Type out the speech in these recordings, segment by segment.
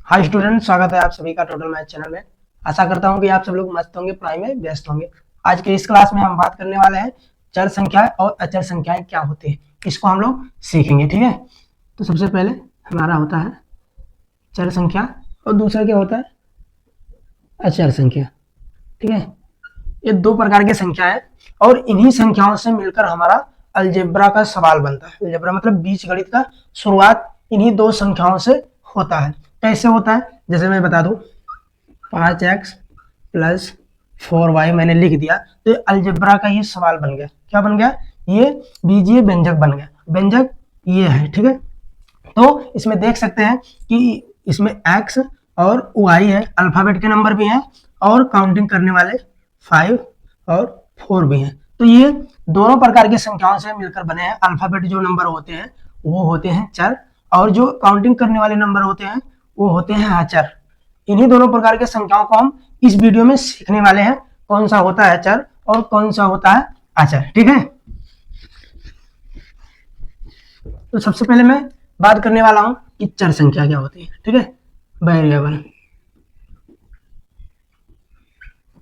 Hi student, स्वागत है आप सभी का टोटल मैथ चैनल में। आशा करता हूं कि आप सब लोग मस्त होंगे, पढ़ाई में व्यस्त होंगे। आज के इस क्लास में हम बात करने वाले हैं चर संख्याएं और अचर संख्याएं क्या होती है, इसको हम लोग सीखेंगे। ठीक है, तो सबसे पहले हमारा होता है चर संख्या और दूसरा क्या होता है अचर संख्या। ठीक है, ये दो प्रकार की संख्या है और इन्हीं संख्याओं से मिलकर हमारा अलजेब्रा का सवाल बनता है। अलजेब्रा मतलब बीजगणित का शुरुआत इन्हीं दो संख्याओं से होता है। कैसे होता है, जैसे मैं बता दूं 5x प्लस 4y मैंने लिख दिया, तो अलजेब्रा का ये सवाल बन गया। क्या बन गया? ये बीजीय व्यंजक बन गया। व्यंजक ये है। ठीक है, तो इसमें देख सकते हैं कि इसमें x और y है, अल्फाबेट के नंबर भी हैं और काउंटिंग करने वाले 5 और 4 भी हैं। तो ये दोनों प्रकार की संख्याओं से मिलकर बने हैं। अल्फाबेट जो नंबर होते हैं वो होते हैं चर, और जो काउंटिंग करने वाले नंबर होते हैं वो होते हैं अचर। इन्हीं दोनों प्रकार के संख्याओं को हम इस वीडियो में सीखने वाले हैं, कौन सा होता है चर और कौन सा होता है अचर। ठीक है, तो सबसे पहले मैं बात करने वाला हूं कि चर संख्या क्या होती है। ठीक है, वेरिएबल।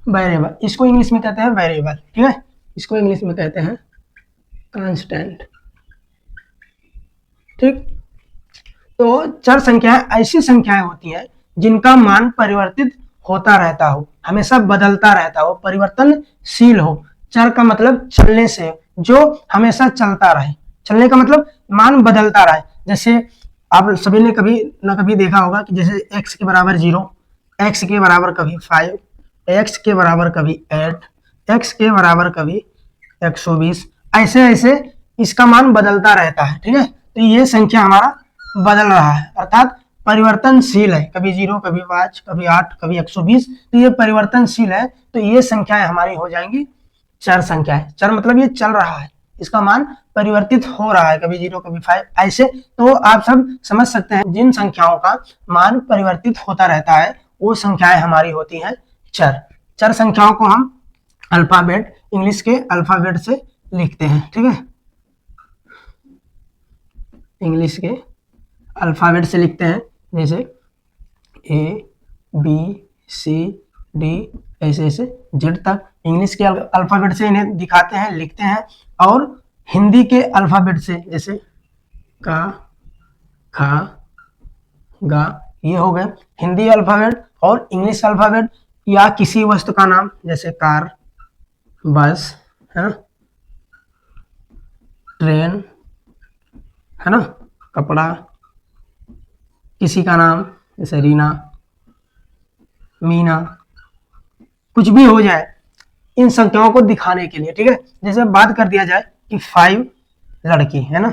वेरिएबल इसको इंग्लिश में कहते हैं वेरिएबल। ठीक है, इसको इंग्लिश में कहते हैं कांस्टेंट। ठीक, तो चर संख्याएं ऐसी संख्याएं होती हैं जिनका मान परिवर्तित होता रहता हो, हमेशा बदलता रहता हो, परिवर्तनशील हो। चर का मतलब चलने से, जो हमेशा चलता रहे। चलने का मतलब मान बदलता रहे। जैसे आप सभी ने कभी ना कभी देखा होगा कि जैसे x के बराबर 0, x के बराबर कभी 5, x के बराबर कभी 8, x के बराबर कभी 120, ऐसे ऐसे इसका मान बदलता रहता है। ठीक है, तो ये संख्या हमारा बदल रहा है, अर्थात परिवर्तनशील है। कभी 0, कभी 5, कभी 8, कभी 120, तो ये परिवर्तनशील है। तो ये संख्याएं हमारी हो जाएंगी चर संख्याएं। चर मतलब ये चल रहा है, इसका मान परिवर्तित हो रहा है, कभी 0, कभी 5, ऐसे। तो आप सब समझ सकते हैं जिन संख्याओं का मान परिवर्तित होता रहता है वो संख्याएं हमारी होती हैं चर। चर संख्याओं को हम अल्फाबेट, इंग्लिश के अल्फाबेट से लिखते हैं। ठीक है, इंग्लिश के अल्फाबेट से लिखते हैं, जैसे A B C D ऐसे ऐसे जेड तक इंग्लिश के अल्फाबेट से इन्हें दिखाते हैं, लिखते हैं। और हिंदी के अल्फाबेट से जैसे का, खा, गा, ये हो गए हिंदी अल्फाबेट। और इंग्लिश अल्फाबेट या किसी वस्तु का नाम जैसे कार, बस, है ना, ट्रेन, है ना, कपड़ा, किसी का नाम जैसे रीना, मीना, कुछ भी हो जाए इन संख्याओं को दिखाने के लिए। ठीक है, जैसे बात कर दिया जाए कि 5 लड़की है ना,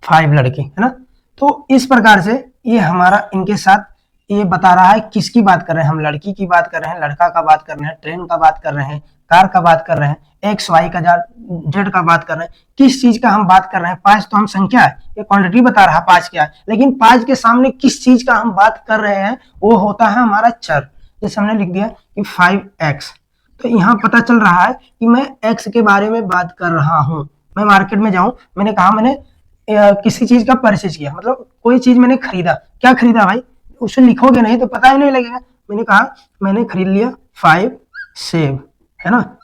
5 लड़की है ना, तो इस प्रकार से ये हमारा इनके साथ ये बता रहा है किसकी बात कर रहे हैं हम। लड़की की बात कर रहे हैं, लड़का का बात कर रहे हैं, ट्रेन का बात कर रहे हैं, कार का बात कर रहे हैं, एक्स वाई का जेड का बात कर रहे हैं। किस चीज का हम बात कर रहे हैं? 5 तो हम संख्या है, ये क्वांटिटी बता रहा है 5 क्या है, लेकिन 5 के सामने किस चीज का हम बात कर रहे हैं वो होता है हमारा चर। जैसे हमने लिख दिया कि 5x, तो यहाँ पता चल रहा है कि मैं x के बारे में बात कर रहा हूँ। मैं मार्केट में जाऊं, मैंने कहा मैंने किसी चीज का परचेज किया, मतलब कोई चीज मैंने खरीदा। क्या खरीदा भाई? उसे लिखोगे नहीं तो पता ही नहीं लगेगा। मैंने कहा मैंने खरीद लिया 5 सेब, है ना,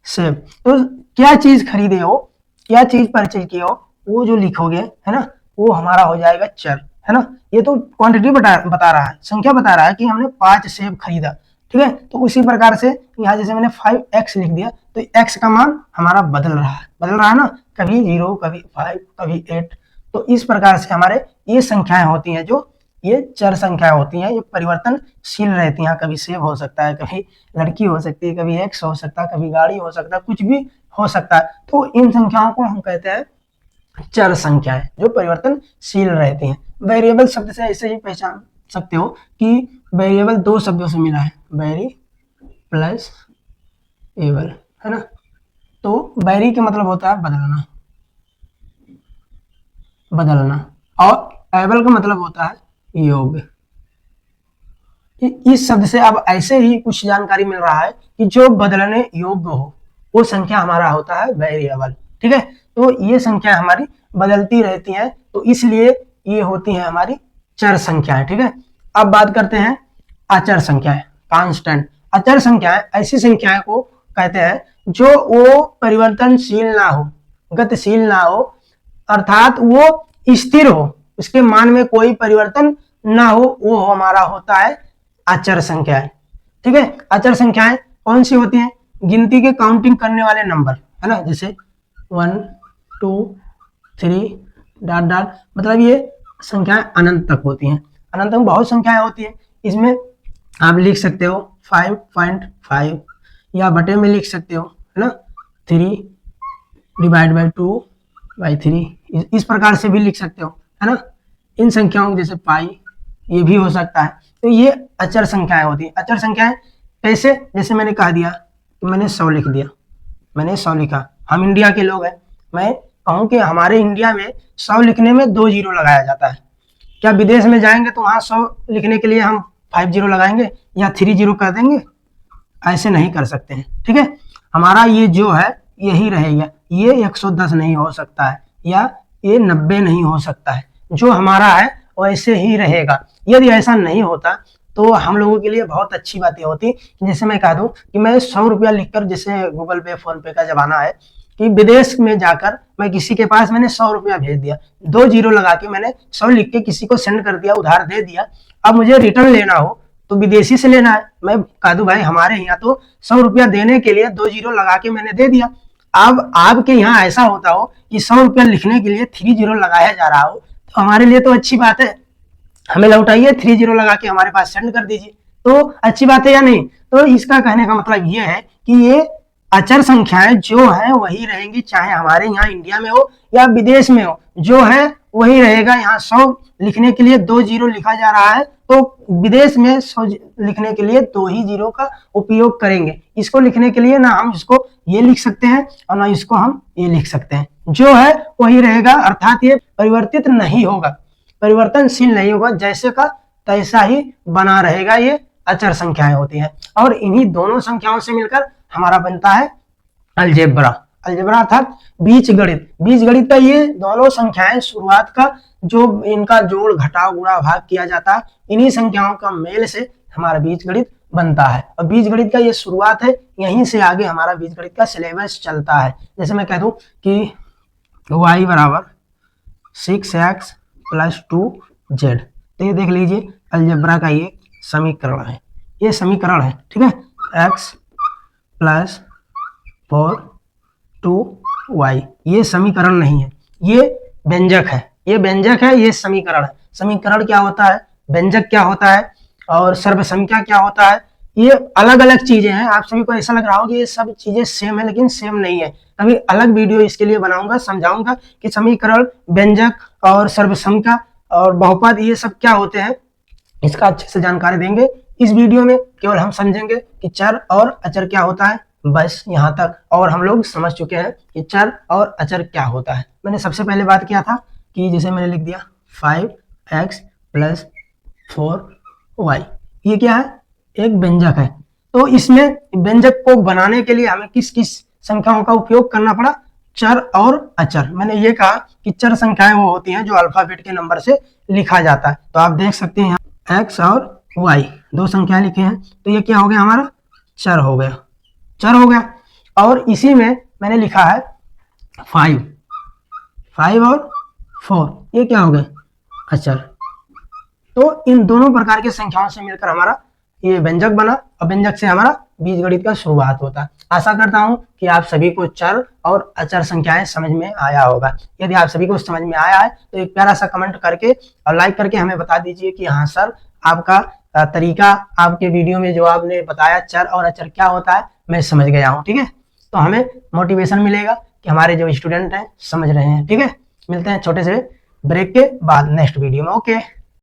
सेब। तो क्या चीज खरीदे हो, क्या चीज परचेज किए हो, वो जो लिखोगे, है ना, वो हमारा हो जाएगा चर, है ना। ये तो क्वांटिटी बता रहा है, संख्या बता रहा है कि हमने 5 सेब खरीदा। ठीक है, तो उसी प्रकार से यहाँ जैसे मैंने 5x लिख दिया, तो x का मान हमारा बदल रहा है ना, कभी 0, कभी 5, कभी 8। तो इस प्रकार से हमारे ये संख्याएं होती हैं, जो ये चर संख्याएं होती हैं, ये परिवर्तनशील रहती हैं। कभी सेब हो सकता है, कभी लड़की हो सकती है, कभी x हो सकता है, कभी गाड़ी हो सकता है, कुछ भी हो सकता है। तो इन संख्याओं को हम कहते हैं चर संख्याएं, जो परिवर्तनशील रहती हैं। वेरिएबल शब्द से ऐसे ही पहचान सकते हो कि वेरिएबल दो शब्दों से मिला है, वेरी प्लस एबल, है ना। तो वेरी का मतलब होता है बदलना, और एबल का मतलब होता है योग। इस शब्द से अब ऐसे ही कुछ जानकारी मिल रहा है कि जो बदलने योग्य हो वो संख्या हमारा होता है वेरिएबल। ठीक है, तो ये संख्या हमारी बदलती रहती है, तो इसलिए ये होती हैं हमारी चर संख्याएं। ठीक है, अब बात करते हैं अचर संख्याएं, कांस्टेंट। अचर संख्याएं ऐसी संख्याएं को कहते हैं जो वो परिवर्तनशील ना हो, गतिशील ना हो, अर्थात वो स्थिर हो, उसके मान में कोई परिवर्तन ना हो, वो हमारा होता है अचर संख्याएं। ठीक है, अचर संख्याएं कौन सी होती हैं? गिनती के काउंटिंग करने वाले नंबर, है ना, जैसे 1 2 3 डॉट डॉट, मतलब ये संख्याएं अनंत तक होती हैं। अनंत में बहुत संख्याएं होती हैं, इसमें आप लिख सकते हो 5.5 या बटे में लिख सकते हो, है ना, 3 डिवाइड बाई 2/3, इस प्रकार से भी लिख सकते हो, है ना। इन संख्याओं जैसे पाई, ये भी हो सकता है। तो ये अचर संख्याएं होती हैं। अचर संख्याएं कैसे? जैसे मैंने कह दिया कि मैंने 100 लिख दिया, मैंने 100 लिखा, हम इंडिया के लोग हैं, मैं कहूँ कि हमारे इंडिया में 100 लिखने में 2 जीरो लगाया जाता है। क्या विदेश में जाएंगे तो वहाँ 100 लिखने के लिए हम 5 जीरो लगाएंगे या 3 जीरो कर देंगे? ऐसे नहीं कर सकते हैं। ठीक है, हमारा ये जो है यही रहेगा, ये 110 नहीं हो सकता है या ये 90 नहीं हो सकता है, जो हमारा है वैसे ही रहेगा। यदि ऐसा नहीं होता तो हम लोगों के लिए बहुत अच्छी बातें होती, जैसे मैं कह दूं कि मैं 100 रुपया लिखकर, जैसे गूगल पे फोन पे का जमाना है, कि विदेश में जाकर मैं किसी के पास मैंने 100 रुपया भेज दिया, 2 जीरो लगा के मैंने 100 लिख के किसी को सेंड कर दिया, उधार दे दिया। अब मुझे रिटर्न लेना हो तो विदेशी से लेना है, मैं कह दूं भाई हमारे यहाँ तो 100 रुपया देने के लिए 2 जीरो लगा के मैंने दे दिया। अब आपके यहाँ ऐसा होता हो कि 100 रुपया लिखने के लिए 3 जीरो लगाया जा रहा हो, तो हमारे लिए तो अच्छी बात है, हमें लौटाइए, 3 जीरो लगा के हमारे पास सेंड कर दीजिए, तो अच्छी बात है या नहीं। तो इसका कहने का मतलब ये है कि ये अचर संख्याएं जो है वही रहेंगी, चाहे हमारे यहाँ इंडिया में हो या विदेश में हो, जो है वही रहेगा। यहाँ 100 लिखने के लिए 2 जीरो लिखा जा रहा है, तो विदेश में 100 लिखने के लिए 2 ही जीरो का उपयोग करेंगे। इसको लिखने के लिए ना हम इसको ये लिख सकते हैं और ना इसको हम ये लिख सकते हैं, जो है वही रहेगा, अर्थात ये परिवर्तित नहीं होगा, परिवर्तनशील नहीं होगा, जैसे का तैसा ही बना रहेगा। ये अचर संख्याएं होती हैं और इन्हीं दोनों संख्याओं से मिलकर हमारा बनता है अलजेब्रा। अलजेब्रा अर्थात बीजगणित। बीजगणित का ये दोनों संख्याएं शुरुआत का जो इनका जोड़ घटाव गुणा भाग किया जाता है, इन्हीं संख्याओं का मेल से हमारा बीजगणित बनता है। और बीजगणित का ये शुरुआत है, यहीं से आगे हमारा बीजगणित का सिलेबस चलता है। जैसे मैं कह दूं कि y बराबर 6x + 2z, तो ये देख लीजिए अलजेब्रा का ये समीकरण है, ये समीकरण है। ठीक है, x + 4 2y, ये समीकरण नहीं है, ये व्यंजक है, ये व्यंजक है, ये समीकरण है। समीकरण क्या होता है, व्यंजक क्या होता है और सर्वसंख्या क्या होता है, ये अलग अलग चीजें हैं। आप सभी को ऐसा लग रहा हो कि ये सब चीजें सेम है, लेकिन सेम नहीं है। अभी अलग वीडियो इसके लिए बनाऊंगा, समझाऊंगा कि समीकरण, व्यंजक और सर्वसंख्या और बहुपद ये सब क्या होते हैं, इसका अच्छे से जानकारी देंगे इस वीडियो में। केवल हम समझेंगे कि चर और अचर क्या होता है, बस यहाँ तक, और हम लोग समझ चुके हैं कि चर और अचर क्या होता है। मैंने सबसे पहले बात किया था कि जैसे मैंने लिख दिया 5x + 4y, ये क्या है, एक व्यंजक है। तो इसमें व्यंजक को बनाने के लिए हमें किस किस संख्याओं का उपयोग करना पड़ा, चर और अचर। मैंने ये कहा कि चर संख्याएं वो होती हैं जो अल्फाबेट के नंबर से लिखा जाता है। तो आप देख सकते हैं यहाँ x और y 2 संख्याएं लिखे हैं, तो ये क्या हो गया, हमारा चर हो गया, चर हो गया। और इसी में मैंने लिखा है 5 और 4, ये क्या हो गए, अचर। तो इन दोनों प्रकार के संख्याओं से मिलकर हमारा ये व्यंजक बना और व्यंजक से हमारा बीजगणित का शुरुआत होता है। आशा करता हूं कि आप सभी को चर और अचर संख्याएं समझ में आया होगा। यदि आप सभी को समझ में आया है तो एक प्यारा सा कमेंट करके और लाइक करके हमें बता दीजिए कि हाँ सर, आपका तरीका, आपके वीडियो में जो आपने बताया चर और अचर क्या होता है, मैं समझ गया हूँ। ठीक है, तो हमें मोटिवेशन मिलेगा कि हमारे जो स्टूडेंट हैं समझ रहे हैं। ठीक है, मिलते हैं छोटे से ब्रेक के बाद नेक्स्ट वीडियो में। ओके।